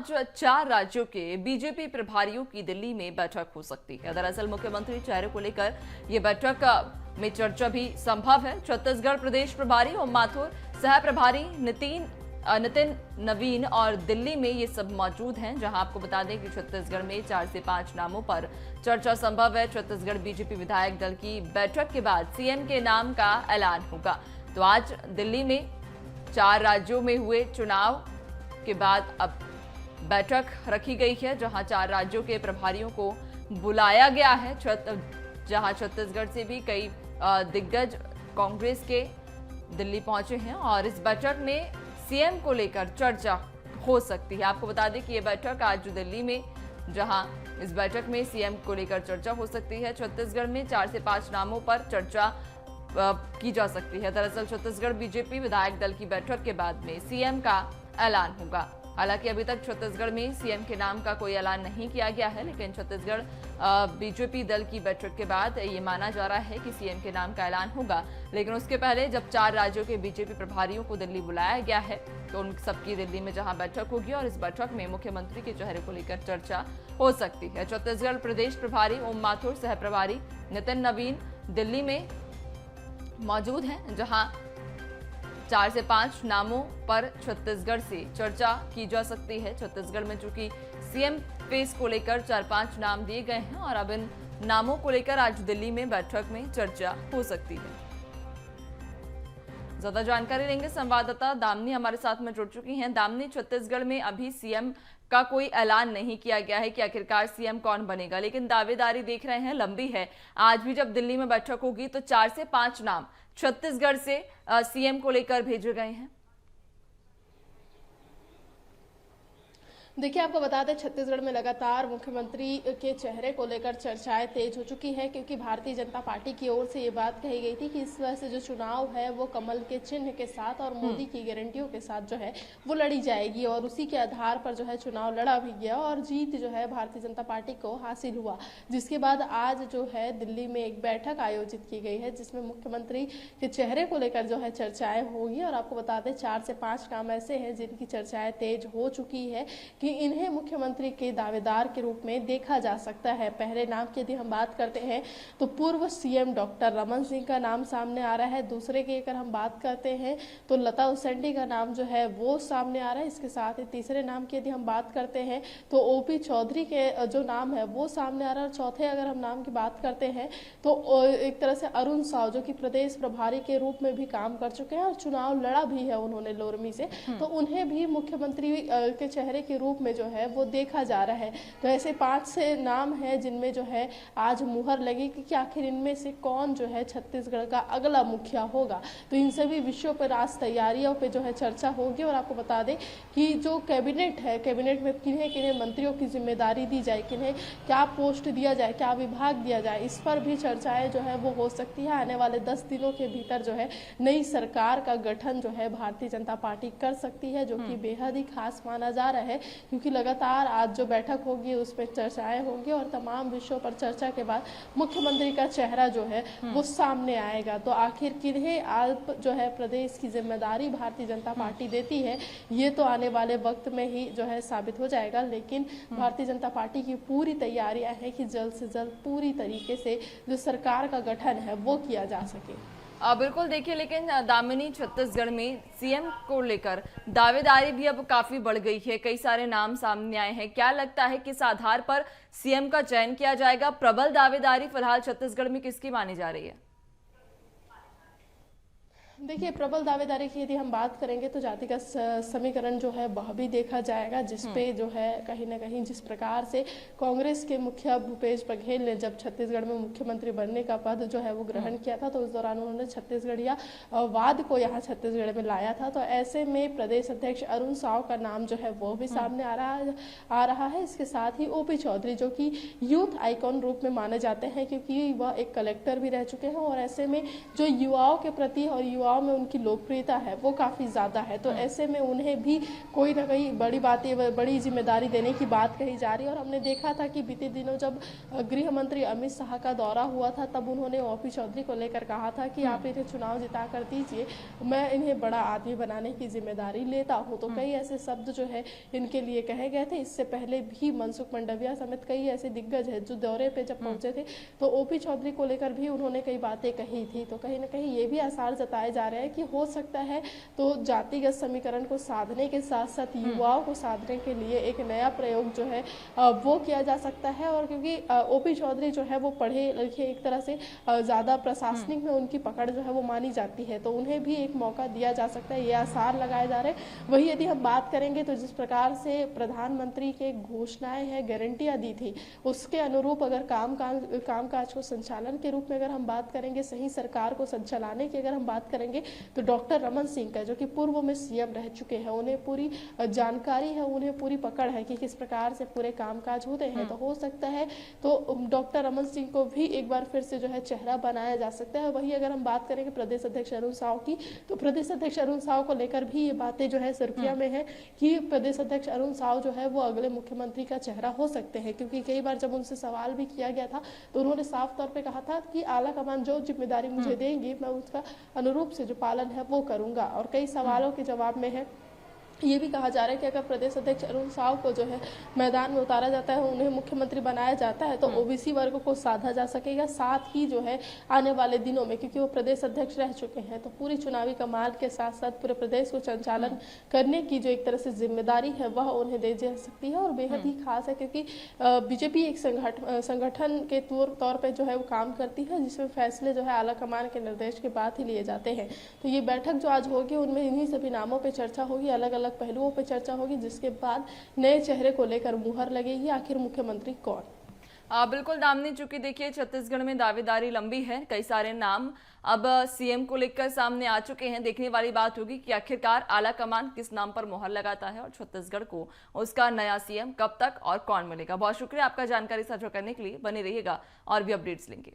आज 4 राज्यों के बीजेपी प्रभारियों की दिल्ली में बैठक हो सकती है। दरअसल मुख्यमंत्री चेहरे को लेकर यह बैठक में चर्चा भी संभव है। छत्तीसगढ़ प्रदेश प्रभारी ओम माथुर, सह प्रभारी नितिन नवीन और दिल्ली में ये सब मौजूद हैं। जहां आपको बता दें कि छत्तीसगढ़ में 4 से 5 नामों पर चर्चा संभव है। छत्तीसगढ़ बीजेपी विधायक दल की बैठक के बाद सीएम के नाम का ऐलान होगा। तो आज दिल्ली में 4 राज्यों में हुए चुनाव के बाद अब बैठक रखी गई है, जहां 4 राज्यों के प्रभारियों को बुलाया गया है। जहां छत्तीसगढ़ से भी कई दिग्गज कांग्रेस के दिल्ली पहुंचे हैं और इस बैठक में सीएम को लेकर चर्चा हो सकती है। आपको बता दें कि यह बैठक आज दिल्ली में, जहां इस बैठक में सीएम को लेकर चर्चा हो सकती है। छत्तीसगढ़ में 4 से 5 नामों पर चर्चा की जा सकती है। दरअसल छत्तीसगढ़ बीजेपी विधायक दल की बैठक के बाद में सीएम का ऐलान होगा। हालांकि अभी तक छत्तीसगढ़ में सीएम के नाम का कोई ऐलान नहीं किया गया है, लेकिन छत्तीसगढ़ बीजेपी दल की बैठक के बाद ये माना जा रहा है कि सीएम के नाम का ऐलान होगा। लेकिन उसके पहले जब 4 राज्यों के बीजेपी प्रभारियों को दिल्ली बुलाया गया है, तो उन सबकी दिल्ली में जहां बैठक होगी और इस बैठक में मुख्यमंत्री के चेहरे को लेकर चर्चा हो सकती है। छत्तीसगढ़ प्रदेश प्रभारी ओम माथुर, सह प्रभारी नितिन नवीन दिल्ली में मौजूद हैं, जहां 4 से 5 नामों पर छत्तीसगढ़ से चर्चा की जा सकती है। छत्तीसगढ़ में चूंकि सीएम फेस को लेकर 4-5 नाम दिए गए हैं और अब इन नामों को लेकर आज दिल्ली में बैठक में चर्चा हो सकती है। ज्यादा जानकारी लेंगे, संवाददाता दामिनी हमारे साथ में जुड़ चुकी हैं। दामिनी, छत्तीसगढ़ में अभी सीएम का कोई ऐलान नहीं किया गया है कि आखिरकार सीएम कौन बनेगा, लेकिन दावेदारी देख रहे हैं लंबी है। आज भी जब दिल्ली में बैठक होगी तो 4 से 5 नाम छत्तीसगढ़ से सीएम को लेकर भेजे गए हैं। देखिए, आपको बता दें छत्तीसगढ़ में लगातार मुख्यमंत्री के चेहरे को लेकर चर्चाएं तेज हो चुकी है, क्योंकि भारतीय जनता पार्टी की ओर से ये बात कही गई थी कि इस वजह से जो चुनाव है वो कमल के चिन्ह के साथ और मोदी की गारंटियों के साथ जो है वो लड़ी जाएगी और उसी के आधार पर जो है चुनाव लड़ा भी गया और जीत जो है भारतीय जनता पार्टी को हासिल हुआ। जिसके बाद आज जो है दिल्ली में एक बैठक आयोजित की गई है, जिसमें मुख्यमंत्री के चेहरे को लेकर जो है चर्चाएं होंगी। और आपको बता दें 4 से 5 नाम ऐसे हैं जिनकी चर्चाएं तेज हो चुकी है कि इन्हें मुख्यमंत्री के दावेदार के रूप में देखा जा सकता है। पहले नाम की यदि हम बात करते हैं तो पूर्व सीएम डॉक्टर रमन सिंह का नाम सामने आ रहा है। दूसरे की अगर हम बात करते हैं तो लता उसेंडी का नाम जो है वो सामने आ रहा है। इसके साथ ही तीसरे नाम की यदि हम बात करते हैं तो ओपी चौधरी के जो नाम है वो सामने आ रहा है। और चौथे अगर हम नाम की बात करते हैं तो एक तरह से अरुण साव, जो कि प्रदेश प्रभारी के रूप में भी काम कर चुके हैं और चुनाव लड़ा भी है उन्होंने लोरमी से, तो उन्हें भी मुख्यमंत्री के चेहरे के रूप में जो है वो देखा जा रहा है। तो ऐसे 5 से नाम हैं जिनमें जो है आज मुहर लगेगी कि आखिर इनमें से कौन जो है छत्तीसगढ़ का अगला मुखिया होगा। तो इन सभी विषयों पर आज तैयारियों पे जो है चर्चा होगी। और आपको बता दें कि जो कैबिनेट है, कैबिनेट में किन्हें किन्हें मंत्रियों की जिम्मेदारी दी जाए, किन्हें क्या पोस्ट दिया जाए, क्या विभाग दिया जाए, इस पर भी चर्चाएं जो है वो हो सकती है। आने वाले 10 दिनों के भीतर जो है नई सरकार का गठन जो है भारतीय जनता पार्टी कर सकती है, जो कि बेहद ही खास माना जा रहा है, क्योंकि लगातार आज जो बैठक होगी उसमें चर्चाएं होंगी और तमाम विषयों पर चर्चा के बाद मुख्यमंत्री का चेहरा जो है वो सामने आएगा। तो आखिर किन्हें आज जो है प्रदेश की जिम्मेदारी भारतीय जनता पार्टी देती है, ये तो आने वाले वक्त में ही जो है साबित हो जाएगा। लेकिन भारतीय जनता पार्टी की पूरी तैयारियां हैं कि जल्द से जल्द पूरी तरीके से जो सरकार का गठन है वो किया जा सके। बिल्कुल, देखिए, लेकिन दामिनी, छत्तीसगढ़ में सीएम को लेकर दावेदारी भी अब काफी बढ़ गई है। कई सारे नाम सामने आए हैं। क्या लगता है किस आधार पर सीएम का चयन किया जाएगा? प्रबल दावेदारी फिलहाल छत्तीसगढ़ में किसकी मानी जा रही है? देखिए, प्रबल दावेदारी की यदि हम बात करेंगे तो जातिगत समीकरण जो है वह भी देखा जाएगा, जिसपे जो है कहीं ना कहीं जिस प्रकार से कांग्रेस के मुखिया भूपेश बघेल ने जब छत्तीसगढ़ में मुख्यमंत्री बनने का पद जो है वो ग्रहण किया था, तो उस दौरान उन्होंने छत्तीसगढ़िया वाद को यहाँ छत्तीसगढ़ में लाया था। तो ऐसे में प्रदेश अध्यक्ष अरुण साव का नाम जो है वो भी सामने आ रहा है। इसके साथ ही ओपी चौधरी, जो कि यूथ आइकॉन रूप में माने जाते हैं, क्योंकि वह एक कलेक्टर भी रह चुके हैं और ऐसे में जो युवाओं के प्रति और युवा युवाओं में उनकी लोकप्रियता है वो काफ़ी ज़्यादा है। तो ऐसे में उन्हें भी कोई ना कोई बड़ी बातें, बड़ी जिम्मेदारी देने की बात कही जा रही है। और हमने देखा था कि बीते दिनों जब गृह मंत्री अमित शाह का दौरा हुआ था, तब उन्होंने ओपी चौधरी को लेकर कहा था कि आप इन्हें चुनाव जिता कर दीजिए, मैं इन्हें बड़ा आदमी बनाने की जिम्मेदारी लेता हूँ। तो कई ऐसे शब्द जो है इनके लिए कहे गए थे। इससे पहले भी मनसुख मंडाविया समेत कई ऐसे दिग्गज हैं जो दौरे पे जब पहुंचे थे, तो ओपी चौधरी को लेकर भी उन्होंने कई बातें कही थी। तो कहीं ना कहीं ये भी आसार जताए जा रहे हैं कि हो सकता है तो जातिगत समीकरण को साधने के साथ साथ युवाओं को साधने के लिए एक नया प्रयोग जो है वो किया जा सकता है। और क्योंकि ओपी चौधरी जो है वो पढ़े लिखे, एक तरह से ज़्यादा प्रशासनिक में उनकी पकड़ जो है वो मानी जाती है, तो उन्हें भी एक मौका दिया जा सकता है, ये आसार लगाए जा रहे हैं। वही यदि हम बात करेंगे तो जिस प्रकार से प्रधानमंत्री के घोषणाएं हैं, गारंटियां दी थी, उसके अनुरूप अगर कामकाज को संचालन के रूप में अगर हम बात करेंगे, सही सरकार को संचालने की अगर हम बात करेंगे, तो डॉक्टर रमन सिंह का, जो कि पूर्व में सीएम रह चुके हैं, उन्हें पूरी जानकारी है, उन्हें पूरी पकड़ है कि किस प्रकार से पूरे कामकाज होते हैं। तो हो सकता है तो डॉक्टर रमन सिंह को भी एक बार फिर से जो है चेहरा बनाया जा सकता है। वही अगर हम बात करेंगे प्रदेश अध्यक्ष अरुण साव की, तो प्रदेश अध्यक्ष अरुण साव को लेकर भी ये बातें जो है सुर्खियां में है कि प्रदेश अध्यक्ष अरुण साव जो है वो अगले मुख्यमंत्री का चेहरा हो सकते हैं। क्योंकि कई बार जब उनसे सवाल भी किया गया था तो उन्होंने साफ तौर पे कहा था कि आला कमान जो जिम्मेदारी मुझे देंगी, मैं उसका अनुरूप से जो पालन है वो करूंगा। और कई सवालों के जवाब में है ये भी कहा जा रहा है कि अगर प्रदेश अध्यक्ष अरुण साव को जो है मैदान में उतारा जाता है, उन्हें मुख्यमंत्री बनाया जाता है, तो ओबीसी वर्ग को साधा जा सकेगा। साथ ही जो है आने वाले दिनों में, क्योंकि वो प्रदेश अध्यक्ष रह चुके हैं, तो पूरी चुनावी कमान के साथ साथ पूरे प्रदेश को संचालन करने की जो एक तरह से जिम्मेदारी है वह उन्हें दी जा सकती है। और बेहद ही खास है क्योंकि बीजेपी एक संगठन के तौर पर जो है वो काम करती है, जिसमें फैसले जो है आला कमान के निर्देश के बाद ही लिए जाते हैं। तो ये बैठक जो आज होगी उनमें इन्हीं सभी नामों पर चर्चा होगी, अलग अलग पहलुओं पर चर्चा होगी, जिसके बाद नए चेहरे को लेकर मुहर लगेगी आखिर मुख्यमंत्री कौन। बिल्कुल दामिनी, चूंकि देखिए छत्तीसगढ़ में दावेदारी लंबी है, कई सारे नाम अब सीएम को लेकर सामने आ चुके हैं। देखने वाली बात होगी कि आखिरकार आला कमान किस नाम पर मुहर लगाता है और छत्तीसगढ़ को उसका नया सीएम कब तक और कौन मिलेगा। बहुत शुक्रिया आपका जानकारी साझा करने के लिए, बने रहिएगा और भी अपडेट्स लेंगे।